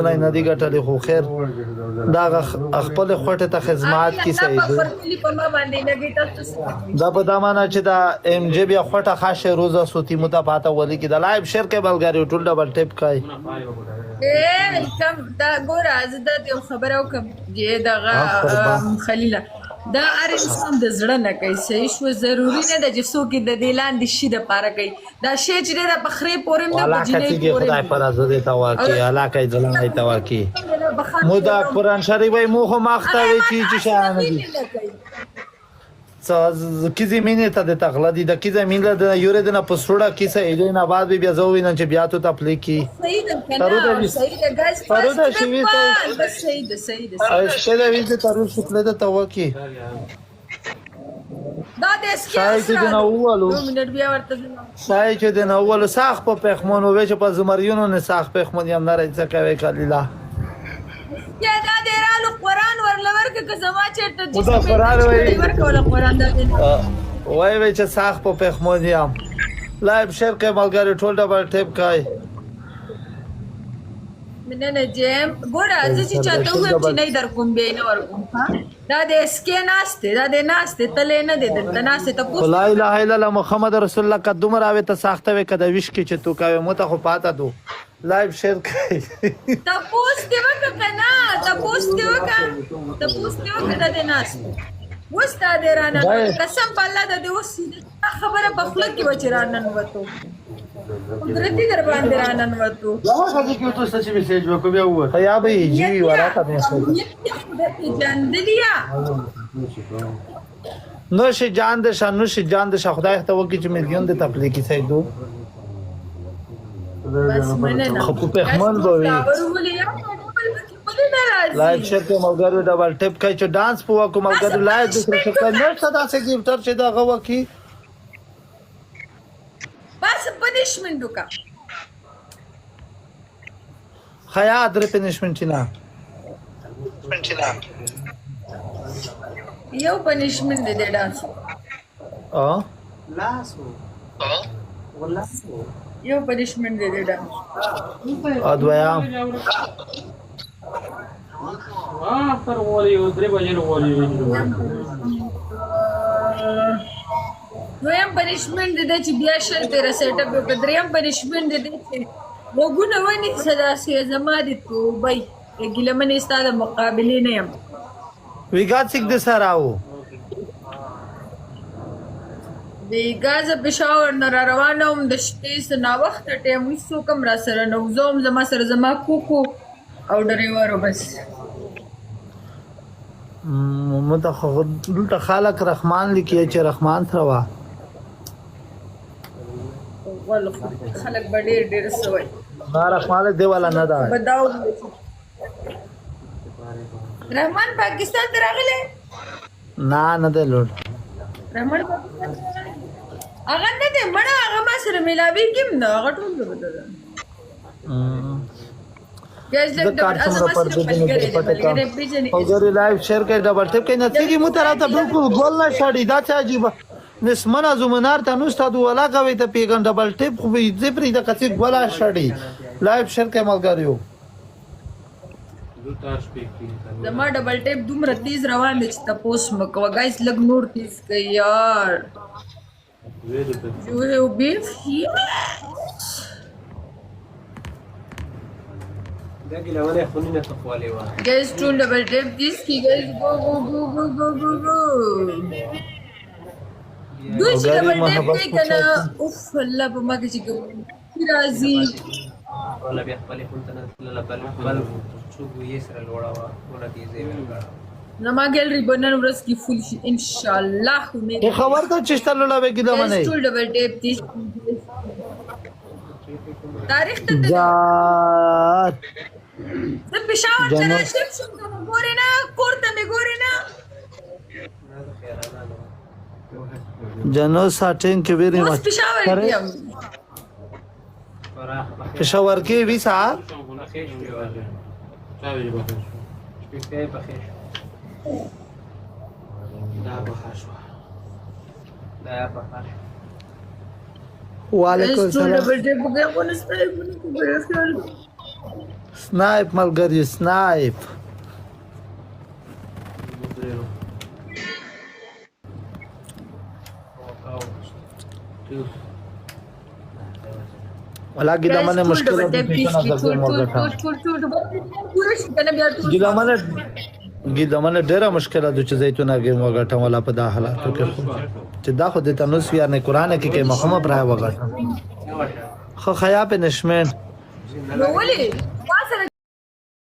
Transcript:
نه نه دی ګټلې خو خیر دا خپل خوټه ته خدمات کی صحیح دی دا په دمانه چې دا ام جی بیا خوټه خاصه روزه سوتی متا پاته ولي کې د لایو شیر کې بلګاری ټول ډبل ټیپ کای کم دا ګور از د خبره وکم چې دغه خلیله دا هر انسان د زړه نه کوي صحیح شو ضروری نه ده چې څوک د دلان د شي د پاره کوي دا شی چې د بخری پورم نه بجنې پورم خدای پر ازده تا واکي علاقه ځلنای تا واکي مو دا قران شریف مو خو ماختوي چې شان دي کی زمینه ته د تغلدي د کی زمینه د یوره د نه پسوړه کیسه ایله نه بعد بیا زوی نه چې بیا ته تپلی کی صحیح ده صحیح ده ګاز پروده شوی ته صحیح ده شه دا وینځ تاسو شکل ده تو کی دا د اسکیاس د نو اولو 2 منټ بیا ورته شای چې د نو اولو ساخ په پخمونو وچ په زمریونو نه ساخ پخمون یم نه راځه کوي کلیلا یا دا دیرالو قرآن ورلور که زما چرته دا قرآن ورکوله قرآن دا وای وای چې ساخ په پخمون یم لایب شیر کې ملګری ټول ډبل ټیپ کای مننه جیم ګوره زه چې چاته ویم چې نه در کوم بیا نه ورکوم دا د اسکې ناشته دا د ناشته تلې نه دي دلته ناشته ته پوښتنه لا اله الا الله محمد رسول الله قدوم راوي ته ساخته وي کده وش کې چې تو کوي مو ته خو پاته دو لایو شیر کوي تاسو دی وکړه تاسو دی وکړه د ناشته وستا درانه قسم بالله د دې وسې خبره په خپل کې وچرانن وته قدرتي در باندې رانن وته دا هغه کې تاسو څه میسج وکړو بیا و یا به جی وراته میسج جان دلیا نو شي جان د شانو شي جان د خدای ته وکي چې مليون د تپلیکی سي دو بس مننه خو په خمن بوي لایو شیر کې ملګری ډبل ټیپ کوي چې ډانس په وکړو ملګری لایو د څه څه نه صدا سي گیفټر چې دا غو کی بس پنیشمنت وکا خیا در پنیشمنت نه یو پنیشمنت دی ډانس لاسو یو پنیشمنت دی ډانس ادویا پر ولی او درې بجې ولی دویم پنیشمنت دی چې بیا شل تیر سیټ اپ وکړ دریم پنیشمنت دی چې وګونه ونی صدا سي زما دي توبای ګلمن استاد مقابله نه يم وی ګات سیک د سراو ویګاز پېښور نه روانوم د شپې سنا وخت ټیم وسو کم را سره نو زوم زما سره زما کوکو او ډریورو بس متخلط خالق رحمان لیکي چې رحمان تروا ول خلک ډېر سوي دا رحمان دی ولا نه دا بداو رحمان پاکستان ته راغله نه دی لور رحمان پاکستان هغه نه دی مړه هغه ما سره ملاوي کیم نه هغه ټول بدل ګاز لګ د ازما سره پټه وګورئ لایو شیر کې ډبل ټیپ کې نتیجه مو تراته بالکل ګول نه شړی دا څه عجیب نسمنه زمنار ته نو ستاسو ولا کوي ته پیګن ډبل ټیپ خو دې پرې د کڅ ګولا شړی لایو شیر کې ملګریو زما ډبل ټیپ دومره تیز روان دي چې تاسو مکو ګایز لګ نور تیز کوي یار جو هو بیف دا ګلونه خونینه تخوالي و ګایز ټول ډبل ټیپ تیز کی ګایز گو دوی چې ډبل ټیپ کوي کنه اوف الله په ما کې چې راځي ولا بیا خپل خپل نه بل شو یې سره لوړا ولا دې زه ورکړم زما ګیلری بنن ورس کی فل شي ان شاء الله مې خبر ته چشته لولا به کیده منه ټول ډبل ټیپ تیز تاریخ ته جات د پېښور ته شپ شو ګورې نه کوړته مې ګورې نه جنو ساټین کې ویری مچ پېښور کې وی سات وعلیکم السلام سنایپ ملګری سنایپ ولاګي د منه مشکل ده ګي د منه ډیره مشکله ده چې زیتونه ګیم وګټم ولا په دا حالاتو کې چې دا خو د تنوس یا نه قران کې کې مخمه برای وګټم خو خیا په نشمن نو ولې